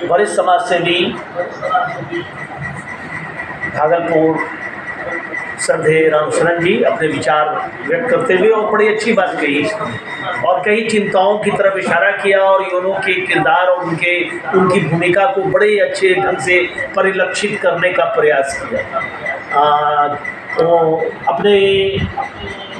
वरिष्ठ समाजसेवी भागलपुर श्रद्धेय रामशरण जी अपने विचार व्यक्त करते हुए और बड़ी अच्छी बात कही और कई चिंताओं की तरफ इशारा किया और योनो के किरदार और उनकी भूमिका को बड़े अच्छे ढंग से परिलक्षित करने का प्रयास किया। तो अपने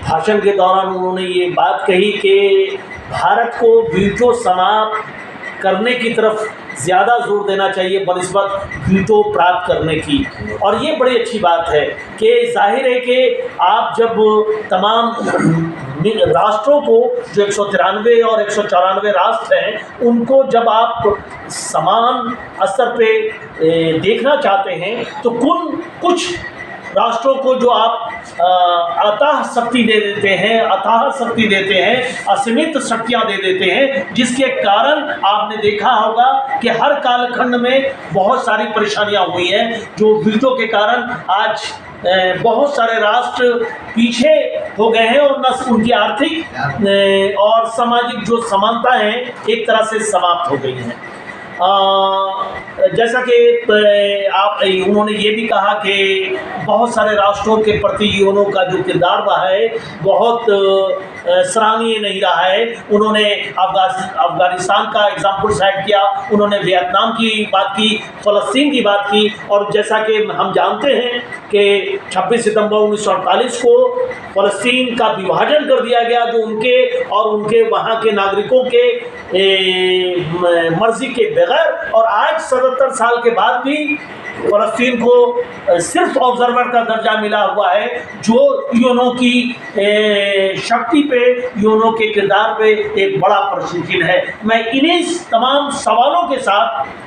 भाषण के दौरान उन्होंने ये बात कही कि भारत को वीटो समाप्त करने की तरफ ज़्यादा जोर देना चाहिए बनिस्बत वीटो प्राप्त करने की। और ये बड़ी अच्छी बात है कि जाहिर है कि आप जब तमाम राष्ट्रों को जो 193 और 194 राष्ट्र हैं उनको जब आप समान स्तर पे देखना चाहते हैं तो कुछ राष्ट्रों को जो आप अथाह शक्ति दे देते हैं, अथाह शक्ति देते हैं, असीमित शक्तियां दे देते हैं, जिसके कारण आपने देखा होगा कि हर कालखंड में बहुत सारी परेशानियां हुई हैं जो वीटो के कारण आज बहुत सारे राष्ट्र पीछे हो गए हैं और न उनकी आर्थिक और सामाजिक जो समानता है एक तरह से समाप्त हो गई हैं। जैसा कि उन्होंने ये भी कहा कि बहुत सारे राष्ट्रों के प्रति योनो का जो किरदार रहा है बहुत सराहनीय नहीं रहा है। उन्होंने अफगानिस्तान का एग्जाम्पल साइड किया, उन्होंने वियतनाम की बात की, फ़लस्तीन की बात की और जैसा कि हम जानते हैं कि 26 सितंबर 1948 को फ़लस्तीन का विभाजन कर दिया गया जो उनके वहाँ के नागरिकों के मर्जी के बगैर। और आज 77 साल के बाद भी फ़लस्तीन को सिर्फ ऑब्जर्वर का दर्जा मिला हुआ है जो योनो की शक्ति पे, योनो के किरदार पे एक बड़ा प्रश्न चिन्ह है। मैं इन्हीं तमाम सवालों के साथ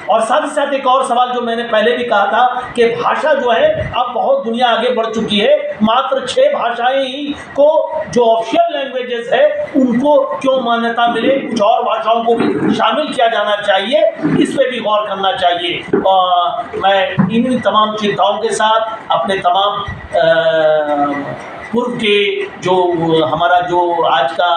और साथ ही साथ एक और सवाल जो मैंने पहले भी कहा था कि भाषा जो है अब बहुत दुनिया आगे बढ़ चुकी है, मात्र 6 भाषाएं ही को जो ऑफिशियल लैंग्वेजेस है उनको क्यों मान्यता मिले, कुछ और भाषाओं को भी शामिल किया जाना चाहिए, इस पर भी गौर करना चाहिए। और मैं इन तमाम चिंताओं के साथ अपने तमाम पूर्व के जो हमारा जो आज का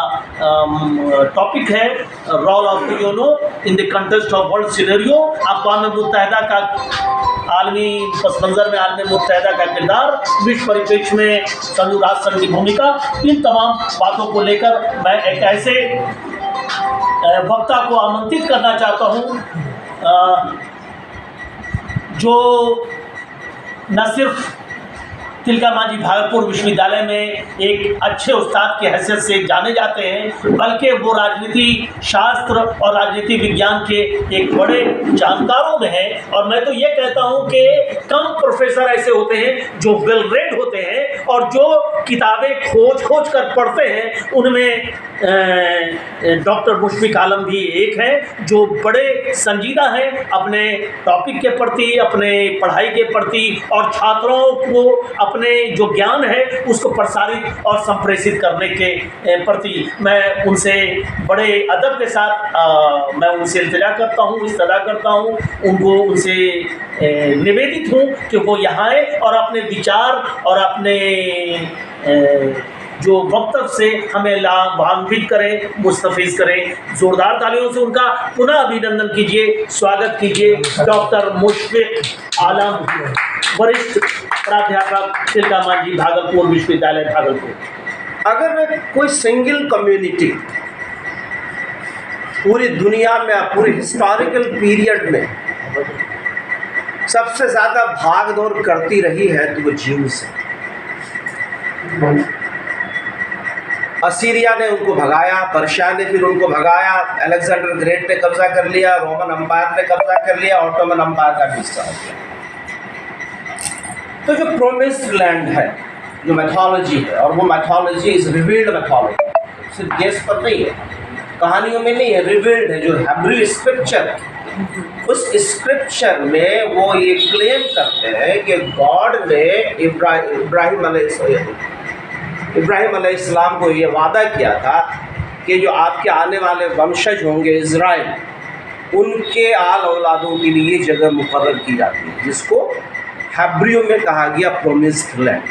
टॉपिक है role of UNO in the context of world scenario, अक़वाम मुत्तहिदा का आलमी पस मंज़र में आलमी मुत्तहिदा का किरदार, विश्व परिप्रेक्ष्य में संयुक्त राष्ट्र संघ की भूमिका, इन तमाम बातों को लेकर मैं एक ऐसे वक्ता को आमंत्रित करना चाहता हूँ जो न सिर्फ तिलका मांझी भागलपुर विश्वविद्यालय में एक अच्छे उस्ताद की हैसियत से जाने जाते हैं, बल्कि वो राजनीति शास्त्र और राजनीति विज्ञान के एक बड़े जानकारों में हैं। और मैं तो ये कहता हूँ कि कम प्रोफेसर ऐसे होते हैं जो वेल रेड होते हैं और जो किताबें खोज कर पढ़ते हैं, उनमें डॉक्टर मुशफिक आलम भी एक हैं जो बड़े संजीदा हैं अपने टॉपिक के प्रति, अपने पढ़ाई के प्रति और छात्रों को अपने जो ज्ञान है उसको प्रसारित और संप्रेषित करने के प्रति मैं उनसे बड़े अदब के साथ मैं उनसे इल्तिजा करता हूँ, इस्तदा करता हूँ, उनसे निवेदित हूँ कि वो यहाँ आए और अपने विचार और अपने जो वक्तव्य से हमें लाभान्वित करें, मुस्तफीज़ करें। ज़ोरदार तालियों से उनका पुनः अभिनंदन कीजिए, स्वागत कीजिए डॉक्टर मुशफिक आलम, वरिष्ठ प्राध्यापक तिलका मांझी भागलपुर विश्वविद्यालय भागलपुर। अगर मैं कोई सिंगल कम्युनिटी पूरी दुनिया में पूरे हिस्टोरिकल पीरियड में सबसे ज़्यादा भाग दौड़ करती रही है तो वो ज्यूस है। असीरिया ने उनको भगाया, पर्शिया ने फिर उनको भगाया, अलेक्जेंडर ग्रेट ने कब्जा कर लिया, रोमन अम्पायर ने कब्जा कर लिया, ऑटोमन अम्पायर का हिस्सा हो गया। तो जो प्रोमिस्ड लैंड है, जो मैथोलॉजी है, और वो मैथोलॉजी इज रिवील्ड मैथोलॉजी, सिर्फ गेस पर नहीं है, कहानियों में नहीं है, रिवील्ड है। जो हिब्रू स्क्रिप्चर, उस स्क्रिप्चर में वो ये क्लेम करते हैं कि गॉड ने इब्राहिम अलैहिस्सलाम को ये वादा किया था कि जो आपके आने वाले वंशज होंगे इज़राइल, उनके आल औलादों के लिए जगह मुकर्रर की जाती है, जिसको हिब्रू में कहा गया प्रोमिस्ड लैंड।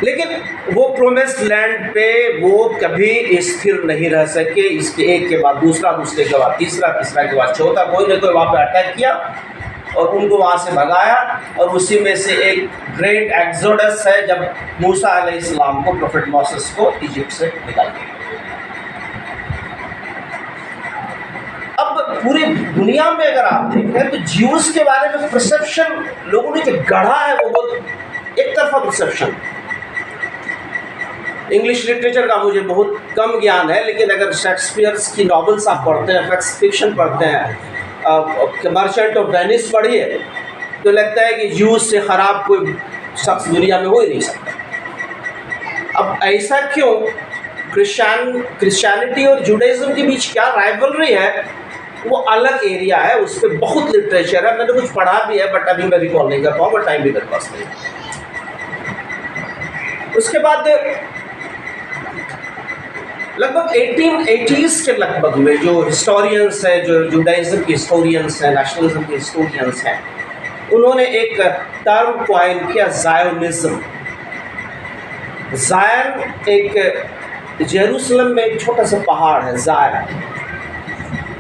लेकिन वो प्रोमिस्ड लैंड पे वो कभी स्थिर नहीं रह सके। इसके एक के बाद दूसरा, दूसरे के बाद तीसरा, तीसरा के बाद चौथा, कोई ना कोई वहाँ पे अटैक किया और उनको वहाँ से भगाया। और उसी में से एक ग्रेट एक्सोडस है जब मूसा अलैहिस्सलाम को, प्रोफेट मोसेस को इजिप्ट से निकाल दिया। अब पूरी दुनिया में अगर आप देखें तो ज्यूज के बारे में परसेप्शन लोगों ने जो गढ़ा है वो बहुत एक तरफा परसेप्शन। इंग्लिश लिटरेचर का मुझे बहुत कम ज्ञान है, लेकिन अगर शेक्सपियर्स की नॉवेल्स आप पढ़ते हैं, फिक्शन पढ़ते हैं, मर्चेंट ऑफ वेनिस पढ़िए, तो लगता है कि ज्यूज से ख़राब कोई शख्स दुनिया में हो ही नहीं सकता। अब ऐसा क्यों? क्रिश्चियनिटी और जुडाइज़्म के बीच क्या राइवलरी है वो अलग एरिया है, उस पर बहुत लिटरेचर है, मैंने कुछ पढ़ा भी है, बट अभी मैं रिकॉल नहीं कर पाऊँगा, टाइम भी मेरे पास नहीं। उसके बाद लगभग 1880s के लगभग में जो हिस्टोरियंस हैं, जो जुडाइज़्म के हिस्टोरियंस हैं, नेशनलिज्म के हिस्टोरियंस हैं, उन्होंने एक टर्म कॉइन किया, ज़ायोनिज़्म। ज़ायन एक जेरूसलम में एक छोटा सा पहाड़ है, ज़ायन।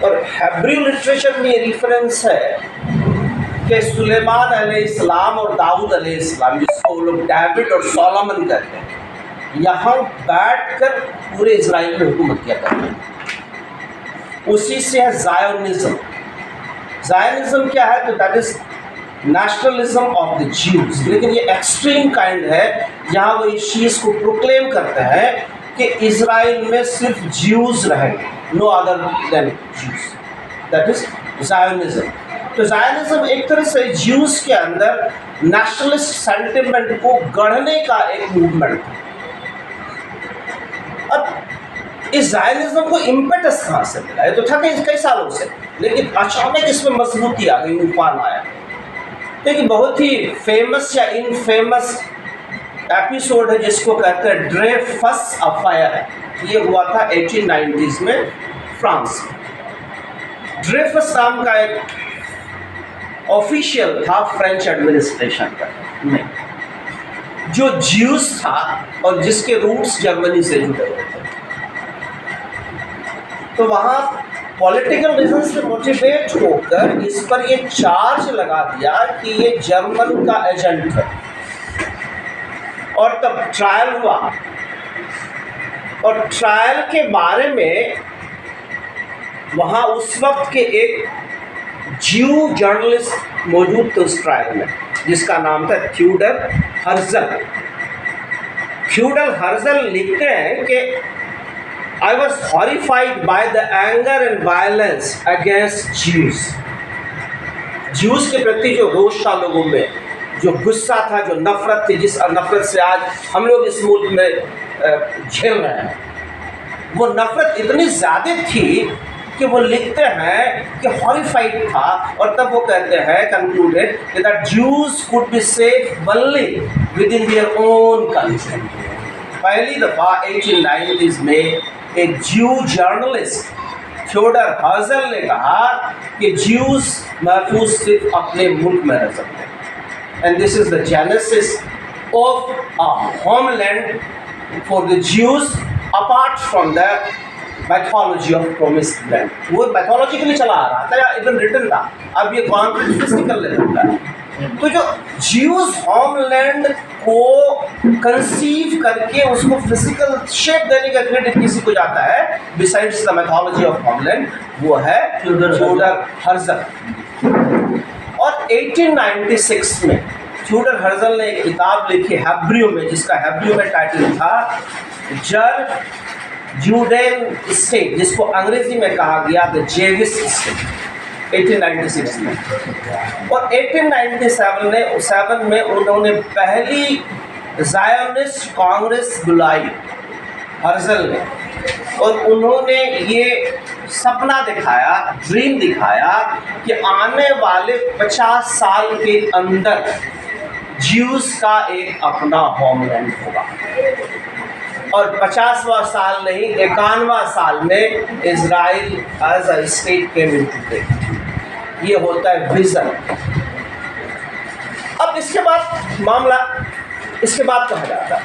और हिब्रू लिटरेचर में ये रेफरेंस है कि सुलेमान अलैहिस्सलाम और दाऊद अलैहिस्सलाम, जिसको लोग डेविड और सोलोमन कहते हैं, यहाँ बैठकर पूरे इजराइल में हुकूमत किया करते हैं। उसी से है ज़ायोनिज़्म। ज़ायोनिज़्म क्या है? तो that is nationalism of the Jews. लेकिन ये एक्सट्रीम काइंड है, जहाँ वो इस चीज़ को प्रोक्लेम करते हैं कि इजराइल में सिर्फ ज्यूज रहेंगे, no other than Jews. That is Zionism. तो ज़ायोनिज़्म एक तरह से ज्यूज के अंदर नेशनलिस्ट सेंटिमेंट को गढ़ने का एक मूवमेंट है। अब इस ज़ायोनिज़्म को इम्पेटस कहाँ से मिला? ये तो था कई सालों से, लेकिन अचानक इसमें मजबूती आ गई, उफान आया। देखिए बहुत ही फेमस या इनफेमस एपिसोड है जिसको कहते हैं ड्रेफस अफायर। ये हुआ था 1890s में फ्रांस में। ड्रेफस नाम का एक ऑफिशियल था फ्रेंच एडमिनिस्ट्रेशन का में, जो ज्यूज था और जिसके रूट्स जर्मनी से जुड़े हुए थे। तो वहाँ पॉलिटिकल रीजन से मोटिवेट होकर इस पर ये चार्ज लगा दिया कि ये जर्मन का एजेंट है। और तब ट्रायल हुआ, और ट्रायल के बारे में वहाँ उस वक्त के एक ज्यू जर्नलिस्ट मौजूद थे उस ट्रायल में, जिसका नाम था थ्यूडर हर्जल। थ्यूडर हर्जल लिखते हैं कि I was horrified by the anger and violence against Jews. Jews के प्रति जो रोष था लोगों में, जो गुस्सा था, जो नफरत थी, जिस नफरत से आज हम लोग इस मुल्क में झेल रहे हैं, वो नफरत इतनी ज़्यादा थी कि वो लिखते हैं कि हॉरिफाइड था। और तब वो कहते हैं कंक्लूडेड कि that Jews could be safe only with in their own country. पहली दफ़ा 1890s में एक ज्यू जर्नलिस्ट थ्योडर हर्जल ने कहा कि ज्यूज महफूज सिर्फ अपने मुल्क में रह सकते हैं। And this is the genesis of a homeland for the Jews apart from the mythology of promised land. वो मैथोलॉजी के लिए चला आ रहा था या इवन रिटन था, अब ये कॉन्क्रीट फिजिकल लेवल का है। तो जो ज्यूज होमलैंड को कंसीव करके उसको फिजिकल शेप देने का क्रेडिट किसी को जाता है besides the mythology of homeland, वो है थ्यूडर हर्जल। और 1896 में थ्यूडर हर्जल ने एक किताब लिखी हिब्रू में, जिसका हिब्रू में टाइटल था जर जूडेन स्टेट, जिसको अंग्रेजी में कहा गया द जेविस स्टेट, 1896 में। और 1897 में उन्होंने पहली ज़ायोनिस्ट कांग्रेस बुलाई हर्जल ने, और उन्होंने ये सपना दिखाया, ड्रीम दिखाया कि आने वाले 50 साल के अंदर ज्यूज का एक अपना होमलैंड होगा। और 50वां साल नहीं, 51वां साल में Israel as a state came into play. ये होता है विजन। अब इसके बाद मामला, इसके बाद कहा जाता है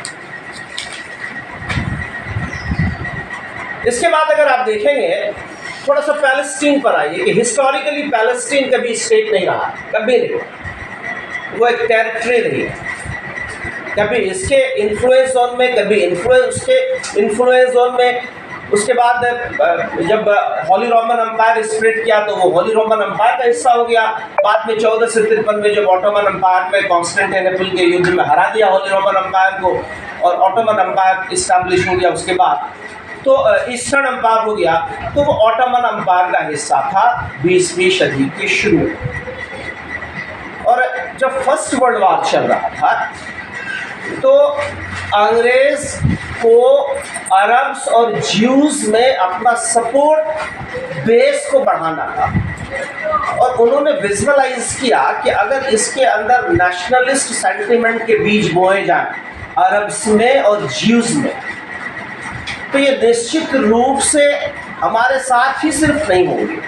इसके बाद अगर आप देखेंगे थोड़ा सा पैलेस्टीन पर आइए कि हिस्टोरिकली पैलेस्टीन कभी स्टेट नहीं रहा, कभी नहीं, वो एक टेरिटरी रही, कभी इसके इन्फ्लुएंस जोन में, कभी उसके इन्फ्लुएंस जोन में। उसके बाद जब हॉली रोमन एम्पायर स्प्लिट किया तो वो हॉली रोमन एम्पायर का हिस्सा हो गया। बाद में 1453 में जब ऑटोमन एम्पायर में कॉन्स्टेंटिनोपल के युद्ध में हरा दिया हॉली रोमन एम्पायर को और ऑटोमन एम्पायर इस्टेब्लिश हो गया, उसके बाद तो ईस्टर्न एम्पायर हो गया, तो वो ऑटोमन एम्पायर का हिस्सा था 20वीं सदी के शुरू में। और जब फर्स्ट वर्ल्ड वॉर चल रहा था तो अंग्रेज को अरब्स और ज्यूज में अपना सपोर्ट बेस को बढ़ाना था और उन्होंने विजुअलाइज किया कि अगर इसके अंदर नेशनलिस्ट सेंटिमेंट के बीज बोए जाएं अरब्स में और ज्यूज में, तो ये निश्चित रूप से हमारे साथ ही सिर्फ नहीं होंगे।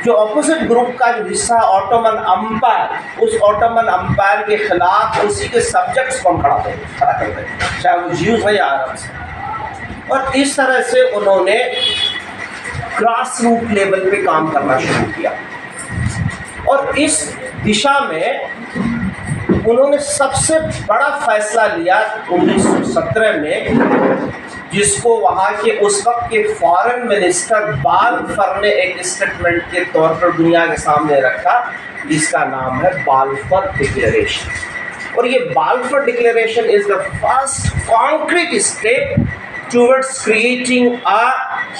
जो ऑपोजिट ग्रुप का जो हिस्सा ऑटोमन अम्पायर, उस ऑटोमन अम्पायर के खिलाफ उसी के सब्जेक्ट्स को हम खड़ा करते हैं, चाहे वो ज्यूज है या अरब्स है। और इस तरह से उन्होंने ग्रास रूट लेवल पे काम करना शुरू किया और इस दिशा में उन्होंने सबसे बड़ा फैसला लिया 1917 में, जिसको वहाँ के उस वक्त के फॉरेन मिनिस्टर बाल्फर ने एक स्टेटमेंट के तौर पर दुनिया के सामने रखा, जिसका नाम है बाल्फर डिक्लेरेशन। और ये Balfour declaration is the first concrete step towards creating a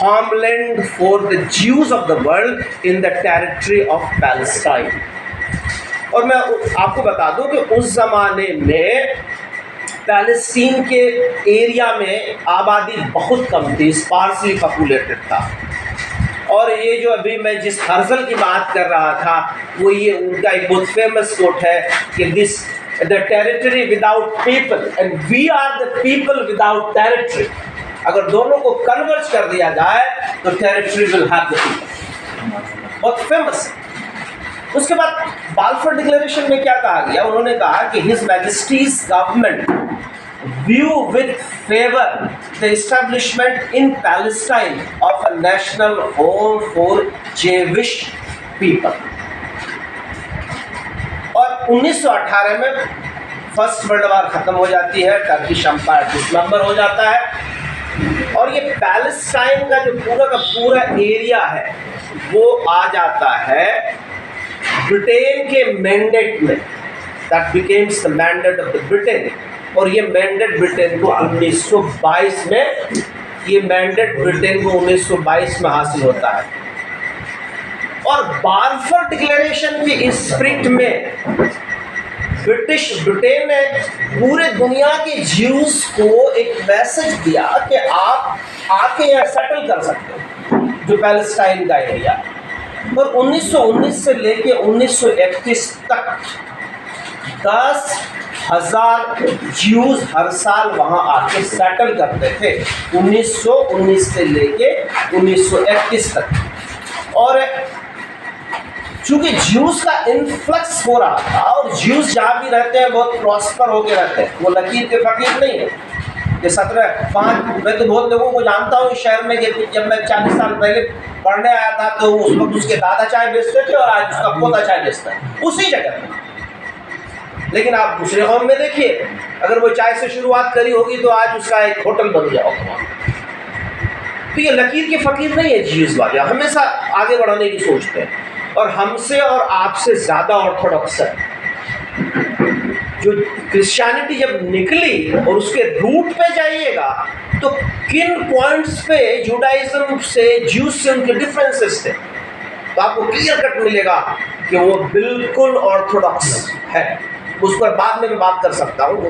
homeland for the Jews of the world in the territory of Palestine. और मैं आपको बता दूं कि उस ज़माने में पैलेस्टीन के एरिया में आबादी बहुत कम थी, स्पार्सली पॉपुलेटेड था। और ये जो अभी मैं जिस हर्जल की बात कर रहा था वो ये उनका एक बहुत फेमस कोट है कि this the territory without people and we are the people without territory. अगर दोनों को कन्वर्ज कर दिया जाए तो territory will have the people, बहुत फेमस है। उसके बाद बाल्फर डिक्लेरेशन में क्या कहा गया, उन्होंने कहा कि his Majesty's government view with favour the establishment in Palestine of a national home for Jewish people. और 1918 में फर्स्ट वर्ल्ड वॉर खत्म हो जाती है, टर्किश एम्पायर डिसमेंबर हो जाता है और ये पैलेस्टाइन का जो पूरा एरिया है वो आ जाता है ब्रिटेन के मैंडेट में। That becomes the mandate of the Britain. और ये मैंडेट ब्रिटेन को 1922 में, ये मैंडेट ब्रिटेन को 1922 में हासिल होता है। और बाल्फर डिक्लेरेशन के स्पिरिट में ब्रिटेन ने पूरे दुनिया के ज्यूज को एक मैसेज दिया कि आप आके यहाँ सेटल कर सकते हो जो पैलेस्टाइन का एरिया। और 1919 से लेके 1931 तक 10,000 ज्यूज हर साल वहाँ आके सेटल करते थे, 1919 से लेके 1931 तक। और चूँकि ज्यूज का इन्फ्लक्स हो रहा था और ज्यूज जहाँ भी रहते हैं बहुत प्रॉस्पर होके रहते हैं, वो लकीर के फकीर नहीं है। ये 17-5 मैं तो बहुत लोगों को जानता हूँ इस शहर में कि जब मैं 40 साल पहले पढ़ने आया था तो उस वक्त उसके दादा चाय बेचते थे और आज उसका पोता चाय बेचता है उसी जगह में। लेकिन आप दूसरे गाँव में देखिए, अगर वो चाय से शुरुआत करी होगी तो आज उसका एक होटल बन गया होगा। तो ये लकीर के फकीर नहीं है ज्यूज वाले, हमेशा आगे बढ़ाने की सोचते हैं और हमसे और आपसे ज़्यादा ऑर्थोडॉक्स है। जो क्रिश्चियनिटी जब निकली और उसके रूट पे जाइएगा तो किन पॉइंट्स पे जुडाइज्म से ज्यूज से उनके डिफरेंसेस थे, तो आपको क्लियर कट मिलेगा कि वो बिल्कुल ऑर्थोडॉक्स है। उस पर बाद में मैं बात कर सकता हूँ।